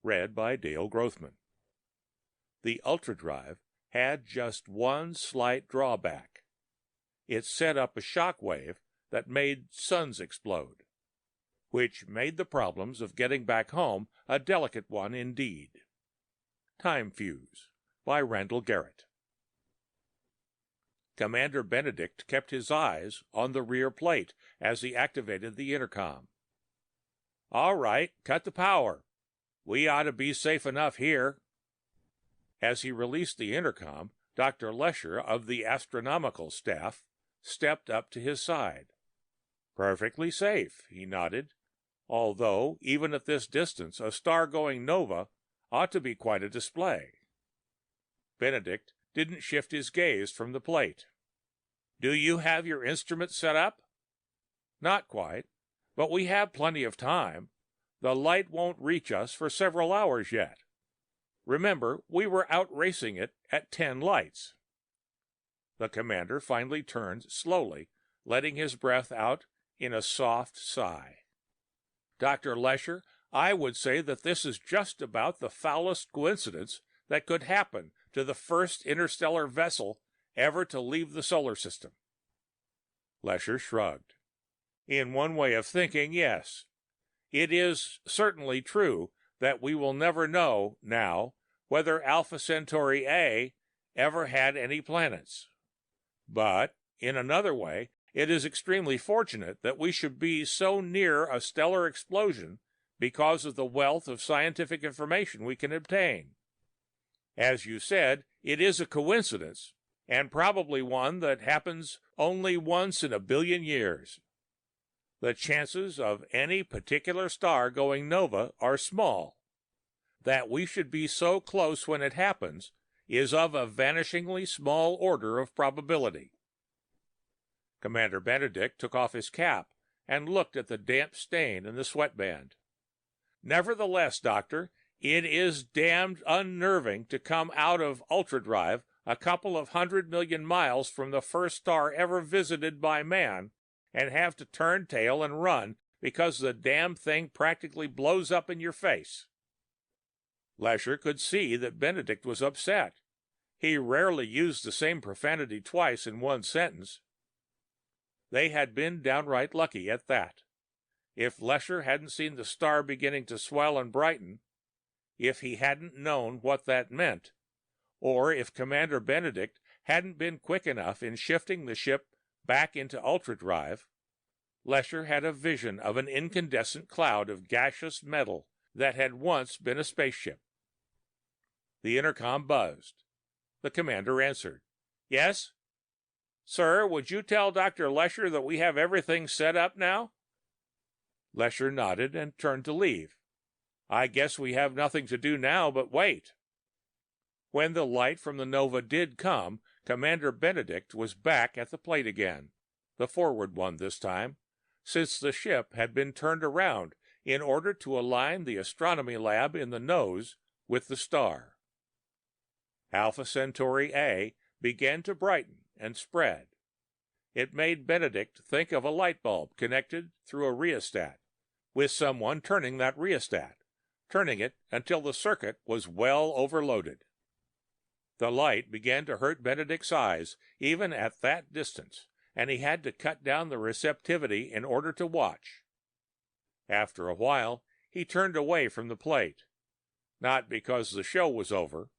read by Dale Grothman. The ultradrive had just one slight drawback. It set up a shock wave that made suns explode, which made the problems of getting back home a delicate one indeed. Time Fuse by Randall Garrett. Commander Benedict kept his eyes on the rear plate as he activated the intercom. "All right, cut the power. We ought to be safe enough here." As he released the intercom, Dr. Lesher of the astronomical staff stepped up to his side. "Perfectly safe," he nodded, "although even at this distance a star-going nova ought to be quite a display." Benedict didn't shift his gaze from the plate. "Do you have your instruments set up?" "Not quite, but we have plenty of time. The light won't reach us for several hours yet. Remember, we were out racing it at 10 lights. The commander finally turned slowly, letting his breath out in a soft sigh. "Dr. Lesher, I would say that this is just about the foulest coincidence that could happen to the first interstellar vessel ever to leave the solar system." Lesher shrugged. "In one way of thinking, yes. It is certainly true that we will never know now whether Alpha Centauri A ever had any planets. But in another way, it is extremely fortunate that we should be so near a stellar explosion because of the wealth of scientific information we can obtain. As you said, it is a coincidence, and probably one that happens only once in a billion years. The chances of any particular star going nova are small. That we should be so close when it happens is of a vanishingly small order of probability." Commander Benedict took off his cap and looked at the damp stain in the sweatband. "Nevertheless, Doctor, it is damned unnerving to come out of ultradrive a couple of 100 million miles from the first star ever visited by man and have to turn tail and run because the damn thing practically blows up in your face." Lesher could see that Benedict was upset. He rarely used the same profanity twice in one sentence. They had been downright lucky at that. If Lesher hadn't seen the star beginning to swell and brighten, if he hadn't known what that meant, or if Commander Benedict hadn't been quick enough in shifting the ship back into ultradrive, Lesher had a vision of an incandescent cloud of gaseous metal that had once been a spaceship. The intercom buzzed. The commander answered. "Yes? Sir, would you tell Dr. Lesher that we have everything set up now?" Lesher nodded and turned to leave. "I guess we have nothing to do now but wait." When the light from the nova did come, Commander Benedict was back at the plate again, the forward one this time, since the ship had been turned around in order to align the astronomy lab in the nose with the star. Alpha Centauri A began to brighten and spread. It made Benedict think of a light bulb connected through a rheostat, with someone turning that rheostat, turning it until the circuit was well overloaded. The light began to hurt Benedict's eyes even at that distance, and he had to cut down the receptivity in order to watch. After a while, he turned away from the plate, not because the show was over,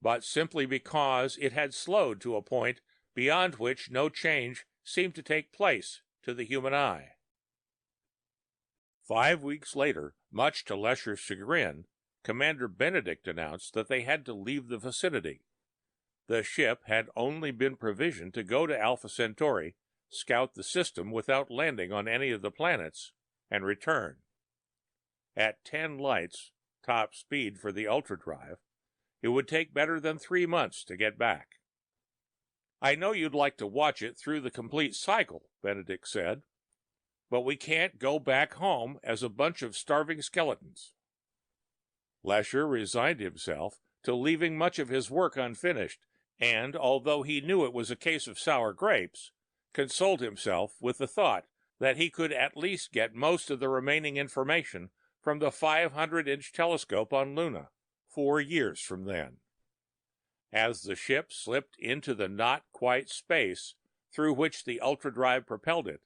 but simply because it had slowed to a point beyond which no change seemed to take place to the human eye. 5 weeks later, much to Lesher's chagrin, Commander Benedict announced that they had to leave the vicinity. The ship had only been provisioned to go to Alpha Centauri, scout the system without landing on any of the planets, and return. At 10 lights, top speed for the ultradrive, it would take better than 3 months to get back. "I know you'd like to watch it through the complete cycle," Benedict said, "but we can't go back home as a bunch of starving skeletons." Lesher resigned himself to leaving much of his work unfinished, and, although he knew it was a case of sour grapes, consoled himself with the thought that he could at least get most of the remaining information from the 500-inch telescope on Luna 4 years from then. As the ship slipped into the not-quite space through which the ultradrive propelled it,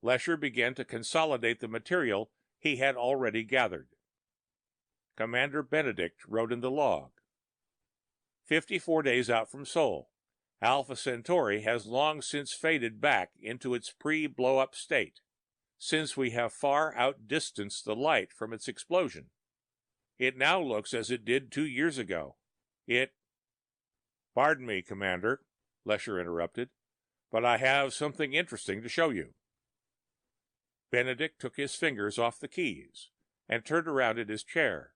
Lesher began to consolidate the material he had already gathered. Commander Benedict wrote in the log, 54 days out from Sol, Alpha Centauri has long since faded back into its pre-blow-up state, since we have far outdistanced the light from its explosion. It now looks as it did 2 years ago. Pardon me, Commander, Lesher interrupted, but I have something interesting to show you. Benedict took his fingers off the keys and turned around in his chair.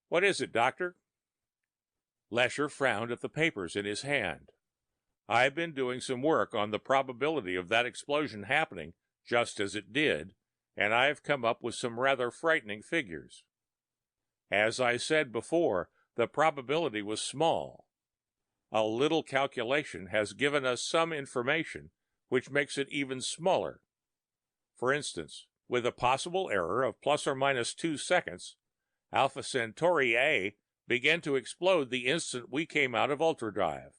What is it, Doctor? Lesher frowned at the papers in his hand. I've been doing some work on the probability of that explosion happening just as it did, and I've come up with some rather frightening figures. As I said before, the probability was small. A little calculation has given us some information which makes it even smaller. For instance, with a possible error of plus or minus 2 seconds, Alpha Centauri A began to explode the instant we came out of ultradrive.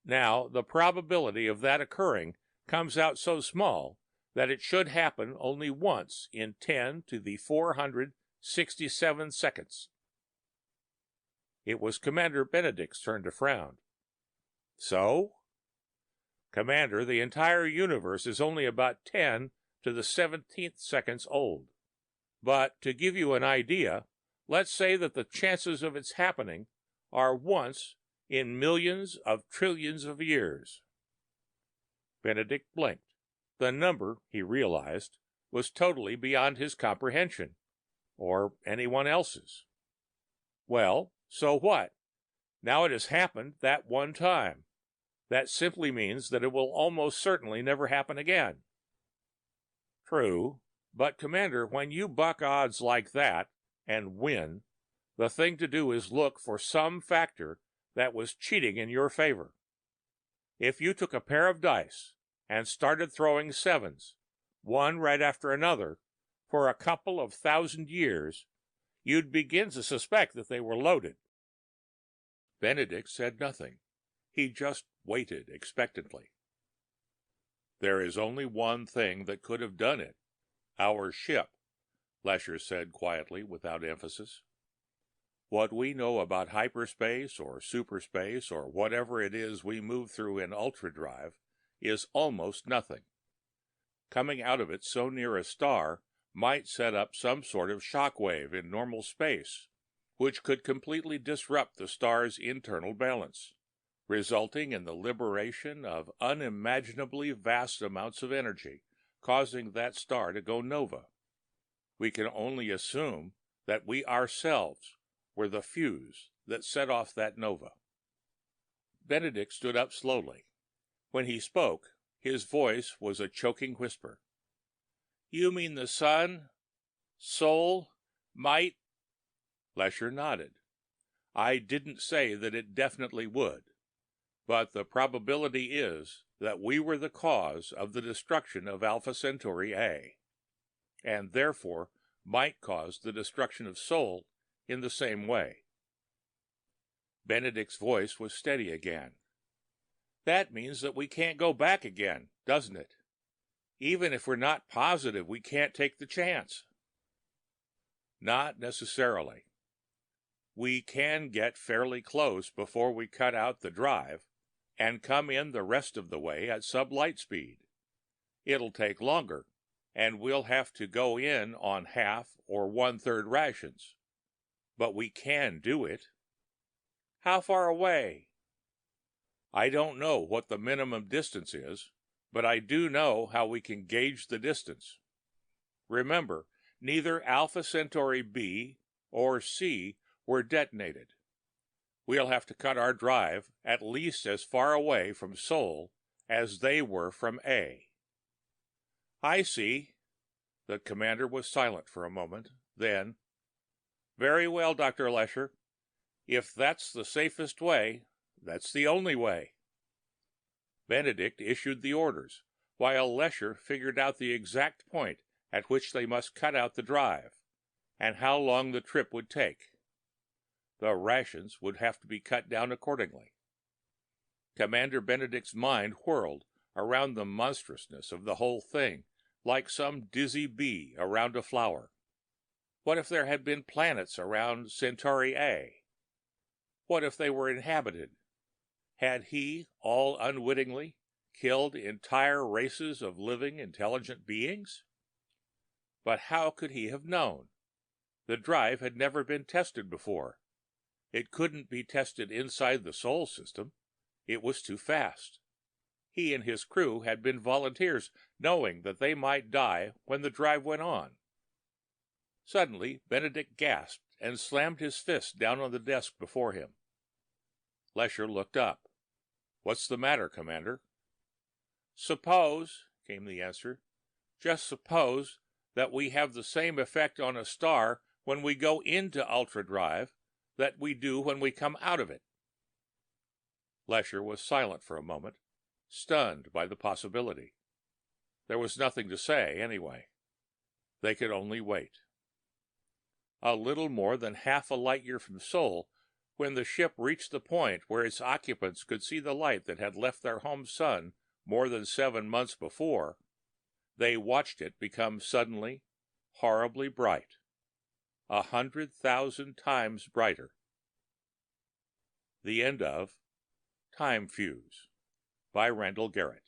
Now, the probability of that occurring comes out so small that it should happen only once in 10 to the 467 seconds. It was Commander Benedict's turn to frown. So? Commander, the entire universe is only about 10 to the 17th seconds old. But to give you an idea, let's say that the chances of its happening are once in millions of trillions of years. Benedict blinked. The number, he realized, was totally beyond his comprehension, or anyone else's. Well, so what? Now it has happened that one time. That simply means that it will almost certainly never happen again. True, but Commander, when you buck odds like that and win, the thing to do is look for some factor that was cheating in your favor. If you took a pair of dice and started throwing sevens, one right after another, for a couple of 1,000 years, you'd begin to suspect that they were loaded. Benedict said nothing. He just waited expectantly. There is only one thing that could have done it. Our ship, Lesher said quietly, without emphasis. What we know about hyperspace or superspace or whatever it is we move through in ultradrive is almost nothing. Coming out of it so near a star might set up some sort of shock wave in normal space, which could completely disrupt the star's internal balance, resulting in the liberation of unimaginably vast amounts of energy, causing that star to go nova. We can only assume that we ourselves were the fuse that set off that nova. Benedict stood up slowly. When he spoke, his voice was a choking whisper. You mean the sun, Sol, might? Lesher nodded. I didn't say that it definitely would, but the probability is that we were the cause of the destruction of Alpha Centauri A, and therefore might cause the destruction of Sol in the same way. Benedict's voice was steady again. That means that we can't go back again, doesn't it? Even if we're not positive, we can't take the chance. Not necessarily. We can get fairly close before we cut out the drive and come in the rest of the way at sublight speed. It'll take longer, and we'll have to go in on half or one-third rations. But we can do it. How far away? I don't know what the minimum distance is, but I do know how we can gauge the distance. Remember, neither Alpha Centauri B or C were detonated. We'll have to cut our drive at least as far away from Sol as they were from A. I see. The commander was silent for a moment. Then, very well, Dr. Lesher. If that's the safest way, that's the only way. Benedict issued the orders, while Lesher figured out the exact point at which they must cut out the drive, and how long the trip would take. The rations would have to be cut down accordingly. Commander Benedict's mind whirled around the monstrousness of the whole thing, like some dizzy bee around a flower. What if there had been planets around Centauri A? What if they were inhabited? Had he, all unwittingly, killed entire races of living, intelligent beings? But how could he have known? The drive had never been tested before. It couldn't be tested inside the Sol system. It was too fast. He and his crew had been volunteers, knowing that they might die when the drive went on. Suddenly, Benedict gasped and slammed his fist down on the desk before him. Lesher looked up. "What's the matter, Commander?" "Suppose," came the answer, "just suppose that we have the same effect on a star when we go into ultra-drive that we do when we come out of it." Lesher was silent for a moment, stunned by the possibility. There was nothing to say, anyway. They could only wait. A little more than half a light year from Sol, when the ship reached the point where its occupants could see the light that had left their home sun more than 7 months before, they watched it become suddenly, horribly bright. 100,000 times brighter. The end of Time Fuze by Randall Garrett.